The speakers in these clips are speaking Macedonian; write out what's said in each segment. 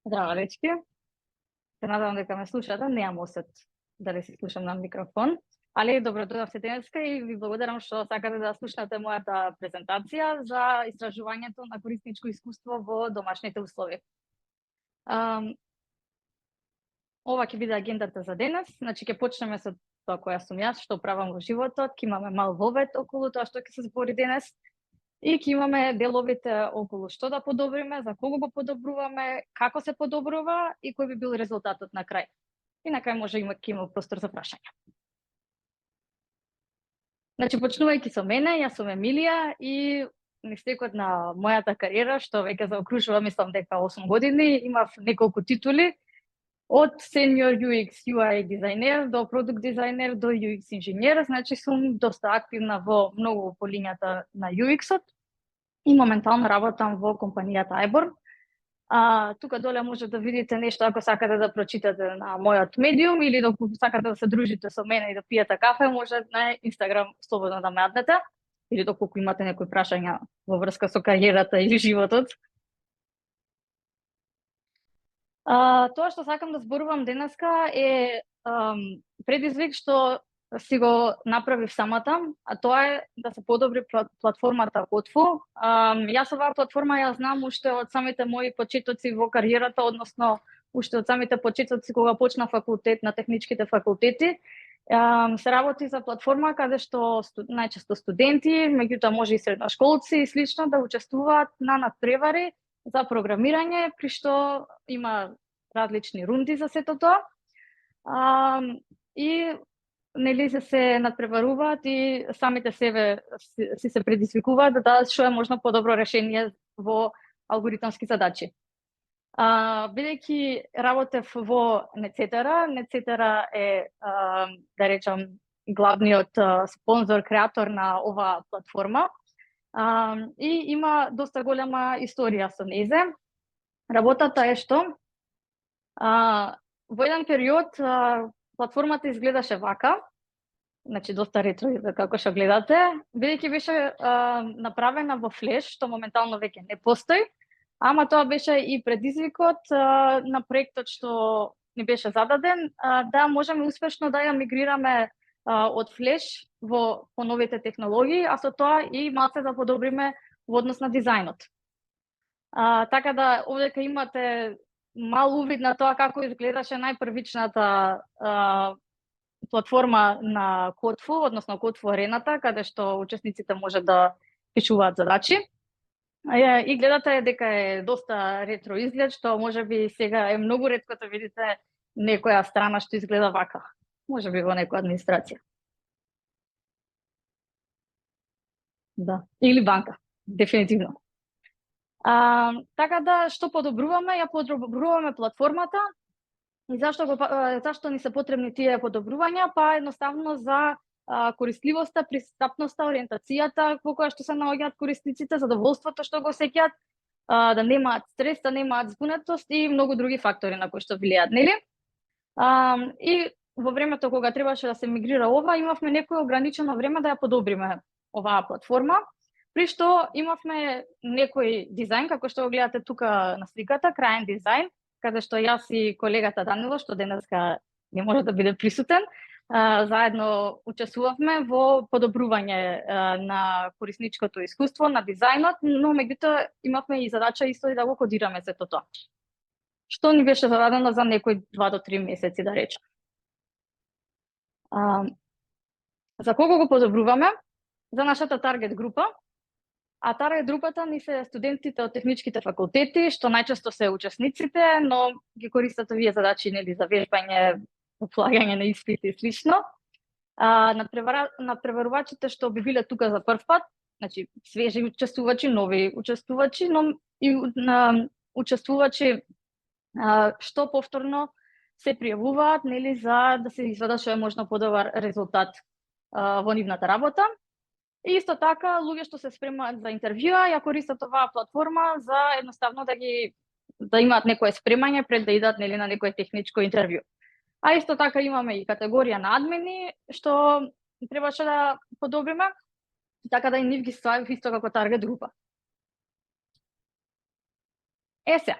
Здраво, дечки. Се надевам дека ме слушате. Неам осет дали се слушам на микрофон. Али добро дојдовте денеска и ви благодарам што сакате да слушнете мојата презентација за истражувањето на корисничко искуство во домашните услови. Ова ќе биде агендата за денес. Значи ќе почнеме со тоа која сум јас, што правам во животот, ќе имаме мал вовед околу тоа што ќе се збори денес. И ќе имаме деловите околу што да подобриме, за кого го подобруваме, како се подобрува и кој би бил резултатот на крај. И на крај може ќе има простор за прашања. Значи, почнувајќи со мене, јас сум Емилија и низ текот на мојата кариера, што веќе заокружува, мислам дека 8 години, имав неколку титули, од senior UX UI дизајнер до продукт дизајнер до UX инженер, значи сум доста активна во многу полињата на UX-от и моментално работам во компанијата iBorn. Тука доле може да видите нешто ако сакате да прочитате на мојот медиум или да сакате да се дружите со мене и да пиете кафе, може на Инстаграм слободно да ме аднете или доколку имате некои прашања во врска со кариерата или животот. Тоа што сакам да зборувам денеска е предизвик што си го направив самата, а тоа е да се подобри платформата Кодфу. Јас оваа платформа ја знам уште од самите мои почетоци во кариерата, односно уште од самите почетоци кога почна факултет на техничките факултети. Се работи за платформа каде што најчесто студенти, меѓутоа може и средношколци и слично да учествуваат на надпревари за програмирање, при што има различни рунди за сето тоа. И нели се надпреваруваат и самите себе си се предизвикуваат да дадат што е можно подобро решение во алгоритмски задачи. Бидејќи работев во Нецетера е, да речам, главниот спонзор, креатор на оваа платформа. И има доста голема историја со нејзе. Работата е што во еден период платформата изгледаше вака, значи доста ретро како што гледате, бидејќи беше направена во Flash, што моментално веќе не постои, ама тоа беше и предизвикот на проектот што ни беше зададен, да можеме успешно да ја мигрираме од Flash во новите технологии, а со тоа и малце да подобриме во однос на дизајнот. Така да овдека имате мал увид на тоа како изгледаше најпрвичната платформа на Кодфу, односно Кодфу арената, каде што учесниците може да пишуваат задачи. И гледате дека е доста ретро изглед, што можеби сега е многу ретко да видите некоја страна што изгледа вака. Можеби во некоја администрација. Да, или банка, дефинитивно. Така да, што подобруваме? Ја подобруваме платформата. И зашто ни се потребни тие подобрувања? Па едноставно за користливоста, пристапноста, ориентацијата во која што се наоѓаат корисниците, задоволството што го сеќаат, да немаат стрес, да немаат збунетост и многу други фактори на кои што влијаат, нели? И во времето кога требаше да се мигрира ова, имавме некој ограничено време да ја подобриме оваа платформа, при што имавме некој дизајн, како што го гледате тука на сликата, краен дизајн, каде што јас и колегата Данило, што денеска не може да биде присутен, заедно учествувавме во подобрување на корисничкото искуство, на дизајнот, но меѓутоа имавме и задача исто и да го кодираме сето тоа. Што ни беше зададено за некои 2 до 3 месеци, да речем. За кого го подобруваме? За нашата таргет група. А таргет групата ни се студентите од техничките факултети, што најчесто се учесниците, но ги користат овие задачи нели за вежбање, полагање на испити и слично. Надпреварувачите што би биле тука за прв пат, значи свежи учествувачи, нови учествувачи, но и учествувачи што повторно се пријавуваат нели за да се извада што е можно подобар резултат во нивната работа. И исто така, луѓе што се спремаат за интервјуа, ја користат оваа платформа за едноставно да имаат некое спремање пред да идат нели на некое техничко интервју. А исто така имаме и категорија на админи што требаше да подобриме, така да и нив ги ставив исто како таргет група. Се,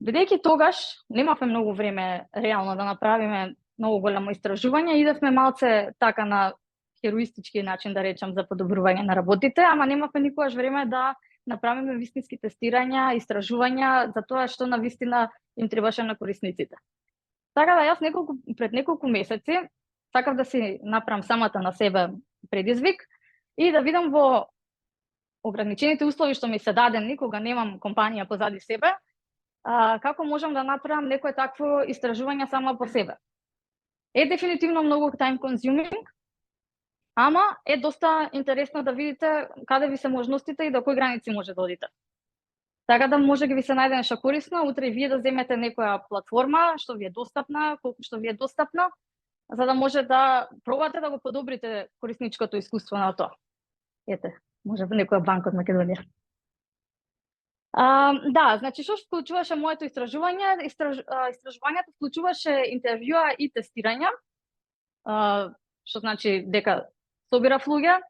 Бидејќи тогаш немавме многу време реално да направиме многу голямо истражување, идевме малце така на хероистички начин, да речам, за подобрување на работите, ама немавме никогаш време да направиме вистински тестирања, истражувања за тоа што на вистина им требаше на корисниците. Така да јас пред неколку месеци сакав да си направам самата на себе предизвик и да видам во ограничените услови што ми се дадени кога немам компанија позади себе, како можам да направам некое такво истражување сама по себе. Е дефинитивно многу time consuming, ама е доста интересно да видите каде ви се можностите и до кои граници може да одите. Така да може да ви се најде нешто корисно, утре вие да земете некоја платформа што ви е достапна, колку што ви е достапна, за да може да пробате да го подобрите корисничкото искуство на тоа. Ете, може би некоја банка од Македонија. Да, значи што вклучуваше моето истражување? Истражувањето вклучуваше интервјуа и тестирања, што значи дека собирав луѓе,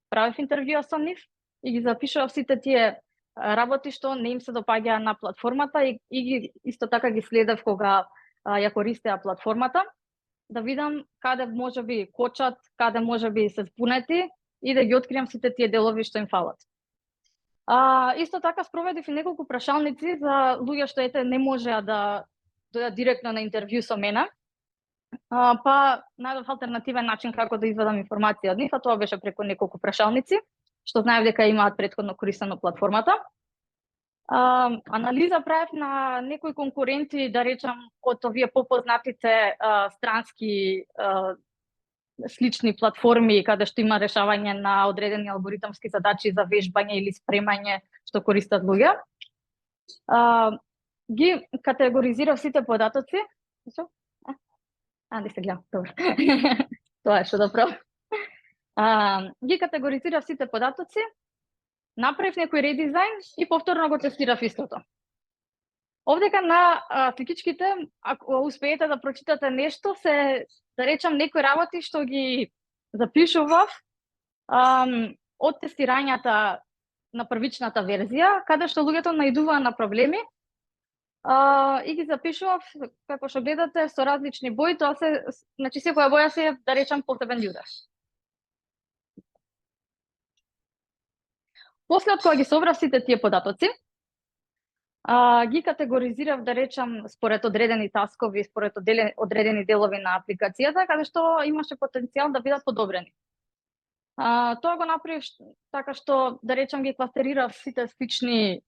правев интервјуа со нив и ги запишував сите тие работи што не им се допаѓаа на платформата и ги исто така ги следев кога ја користеа платформата, да видам каде можеби кочат, каде можеби се спунети и да ги откриам сите тие делови што им фалат. Исто така спроведив и неколку прашалници за луѓе што не можеа да дојдат директно на интервју со мене, па најдов алтернативен начин како да извадам информација од нив, а тоа беше преку неколку прашалници, што знаев дека имаат претходно користено платформата. Анализа правев на некои конкуренти, да речам, од овие попознатите странски слични платформи каде што има решавање на одредени алгоритмски задачи за вежбање или спремање што користат луѓе. Ги категоризирав сите податоци. Не се гледам, добро. Тоа е што да правам. Ги категоризирав сите податоци, направив некој редизајн и повторно го тестирав истото. Овдека на сликичките, ако успеете да прочитате нешто, се, да речам, некои работи што ги запишував од тестирањата на првичната верзија, каде што луѓето наидуваа на проблеми и ги запишував, како што гледате, со различни бои, тоа се, значи секоја боја се, да речам, посебен јузер. После од кога ги собрав сите тие податоци, ги категоризирав, да речам, според одредени таскови, според одредени делови на апликацијата, каде што имаше потенцијал да бидат подобрени. Тоа го направив така што, да речам, ги кластерирав сите слични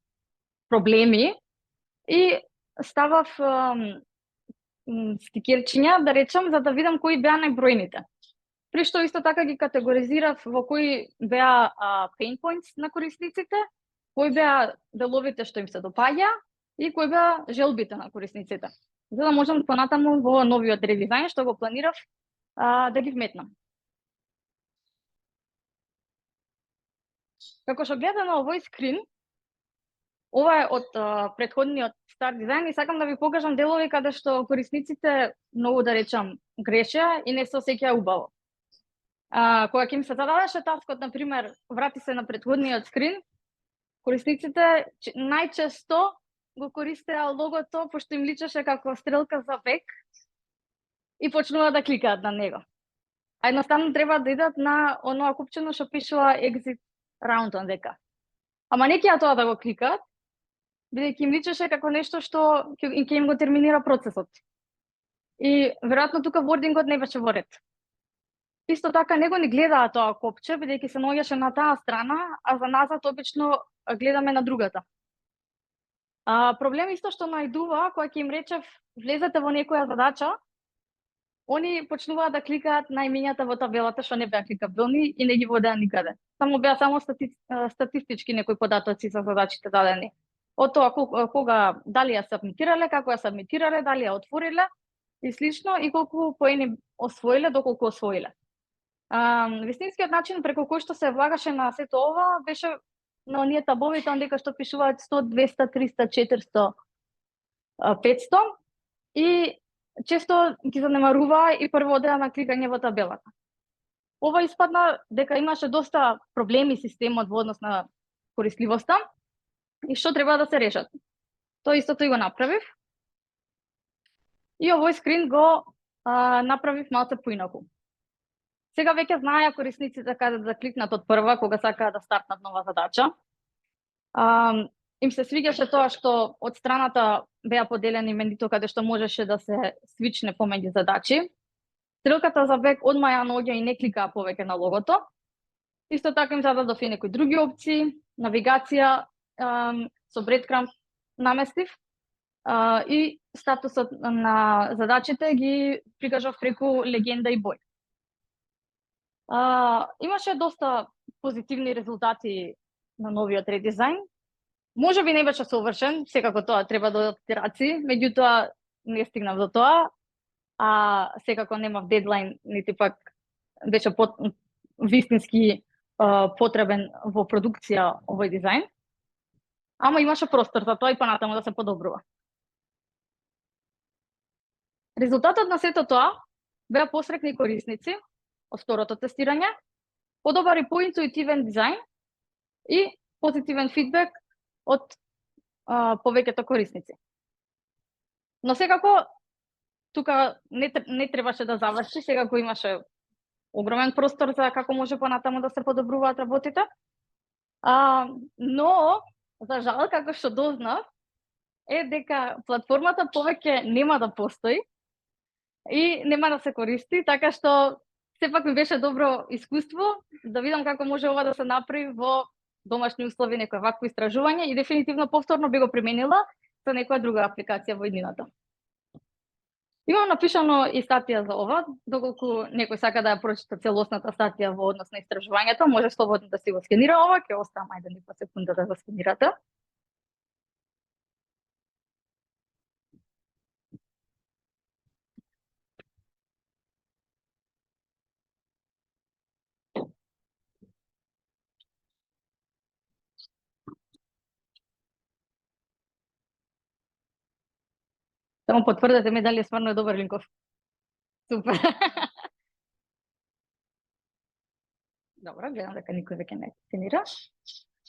проблеми и ставав стикерчиња, да речам, за да видам кои беа најбројните. При што исто така ги категоризирав во кои беа pain points на корисниците, кои беа деловите што им се допаѓа и кои беа желбите на корисниците. За да можам понатаму во новиот редизајн што го планирав да ги вметнам. Како што гледате на овој скрин, ова е од претходниот стар дизајн и сакам да ви покажам делови каде што корисниците многу, да речам, грешеа и не се осеќаа убаво. Кога ќе им се зададеше таскот, например, врати се на претходниот скрин, корисниците најчесто го користеа логото, пошто им личеше како стрелка за бек и почнува да кликаат на него. А едноставно треба да идат на оноа купчено што пишува exit round ondека. Ама не ќе тоа да го кликаат, бидејќи им личеше како нешто што ќе им го терминира процесот. И веројатно тука вордингот не беше во ред. Исто така него ни гледаа тоа копче, бидејќи се наоѓаше на таа страна, а за назад обично гледаме на другата. Проблем исто што најдува, кога ќе им речев влезете во некоја задача, они почнуваат да кликаат на имињата во табелата што не беа кликабилни и не ги водеа никаде. Само беа статистички некои податоци за задачите дадени. Од тоа кога дали ја сабмитирале, како ја сабмитирале, дали ја отвориле и слично и колку поени освоиле, доколку освоиле. Вистинскиот начин преку кој што се влагаше на сето ова беше на оние табовите ондека што пишуваат 100, 200, 300, 400, 500 и често ги занемаруваа и прво одеа на кликање во табелата. Ова испадна дека имаше доста проблеми системот во однос на користливоста и што треба да се решат. Тоа истото и го направив. И овој скрин го направив малце поинаку. Сега веќе знаеа корисниците каде да кликнат од прва кога сакаат да стартнат нова задача. Им се свиѓаше тоа што од страната беа поделени менито каде што можеше да се свичне помеѓу задачи. Стрелката за бек одма ја наоѓа и не кликаа повеќе на логото. Исто така им зададов и некои други опции, навигација со breadcrumb наместив и статусот на задачите ги прикажав преку легенда и бој. Имаше доста позитивни резултати на новиот редизајн. Може би не беше совршен, секако тоа треба да одат итерации, меѓутоа не стигнав до тоа, секако немав дедлайн, нити пак беше вистински потребен во продукција овој дизајн. Ама имаше простор за тоа и понатаму да се подобрува. Резултатот на сето тоа беа посрекни корисници од второто тестирање, подобар и поинтуитивен дизајн и позитивен фидбек од повеќето корисници. Но секако тука не требаше да заврши, секако имаше огромен простор за како може понатаму да се подобруваат работите. Но за жал, како што дознав, е дека платформата повеќе нема да постои и нема да се користи, така што сепак ми беше добро искуство да видам како може ова да се направи во домашни услови, некој вакво истражување и дефинитивно повторно би го применила за некоја друга апликација во иднината. Имам напишано и статија за ова, доколку некој сака да ја прочита целосната статија во однос на истражувањето, може слободно да си го скенира ова, ќе оставам ајде некоја секунда да го скенирате. Само потврдете ми дали стварно е добар линков. Супер. Добро, гледам дека никој веќе не скенира.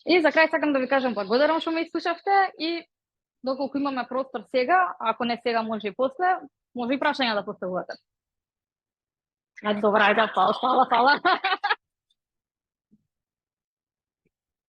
И за крај сакам да ви кажам благодарам што ме изслушавте и доколку имаме простор сега, ако не сега може и после, може и прашања да поставувате. Добра, ајде, фала.